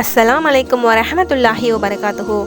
அஸ்ஸலாம் அலைக்கும் வரஹமத்துல்லாஹி வபரகாத்துஹு.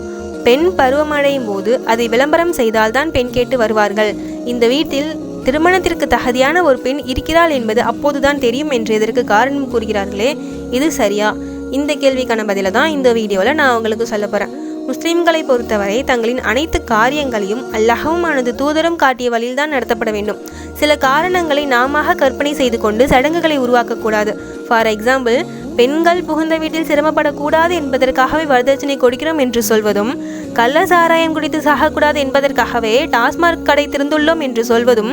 பெண் பருவமடையும் போது அதை விளம்பரம் செய்தால்தான் பெண் கேட்டு வருவார்கள். இந்த வீட்டில் திருமணத்திற்கு தகுதியான ஒரு பெண் இருக்கிறாள் என்பது அப்போதுதான் தெரியும் என்று இதற்கு காரணம் கூறுகிறார்களே, இது சரியா? இந்த கேள்விக்கான பதில தான் இந்த வீடியோவில் நான் உங்களுக்கு சொல்ல போகிறேன். முஸ்லிம்களை பொறுத்தவரை தங்களின் அனைத்து காரியங்களையும் அல்லாஹ்வும் அவனது தூதரும் காட்டிய வழியில்தான் நடத்தப்பட வேண்டும். சில காரணங்களை நாம கற்பனை செய்து கொண்டு சடங்குகளை உருவாக்கக்கூடாது. ஃபார் எக்ஸாம்பிள், பெண்கள் புகுந்த வீட்டில் சிரமப்படக்கூடாது என்பதற்காகவே வரதட்சணை கொடுக்கிறோம் என்று சொல்வதும், கள்ள சாராயம் குடித்து சாகக்கூடாது என்பதற்காகவே டாஸ்மார்க் கடை திறந்துள்ளோம் என்று சொல்வதும்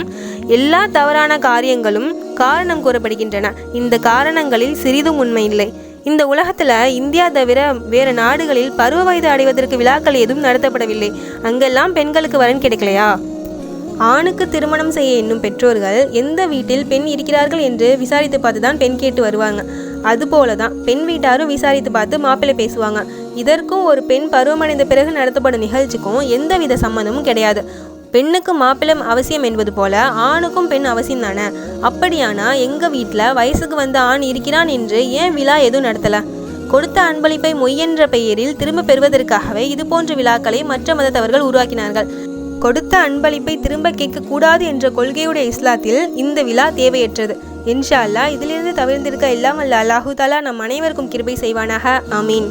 எல்லா தவறான காரியங்களும் காரணம் கூறப்படுகின்றன. இந்த காரணங்களில் சிறிதும் உண்மை இல்லை. இந்த உலகத்தில் இந்தியா தவிர வேறு நாடுகளில் பருவ வயது அடைவதற்கு விழாக்கள் எதுவும் நடத்தப்படவில்லை. அங்கெல்லாம் பெண்களுக்கு வரன் கிடைக்கலையா? ஆணுக்கு திருமணம் செய்ய எண்ணும் பெற்றோர்கள் எந்த வீட்டில் பெண் இருக்கிறார்கள் என்று விசாரித்து பார்த்து தான் பெண் கேட்டு வருவாங்க. அதுபோல தான் பெண் வீட்டாரும் விசாரித்து பார்த்து மாப்பிள்ளை பேசுவாங்க. இதற்கும் ஒரு பெண் பருவமடைந்த பிறகு நடத்தப்படும் நிகழ்ச்சிக்கும் எந்தவித சம்மந்தமும் கிடையாது. பெண்ணுக்கு மாப்பிள்ளை அவசியம் என்பது போல ஆணுக்கும் பெண் அவசியம் தானே. அப்படியானா எங்கள் வீட்டில் வயசுக்கு வந்த ஆண் இருக்கிறான் என்று ஏன் விழா எதுவும் நடத்தலை? கொடுத்த அன்பளிப்பை மொய்யென்ற பெயரில் திரும்ப பெறுவதற்காகவே இது போன்ற விழாக்களை மற்ற மதத்தவர்கள் உருவாக்கினார்கள். கொடுத்த அன்பளிப்பை திரும்ப கேட்கக்கூடாது என்ற கொள்கையுடைய இஸ்லாத்தில் இந்த விழா தேவையற்றது. இன்ஷா அல்லாஹ் இதிலிருந்து தவிர்த்திருக்க எல்லாம் அல்ல அல்லாஹு தாலா நம் அனைவருக்கும் கிருபை செய்வானாக. ஆமீன்.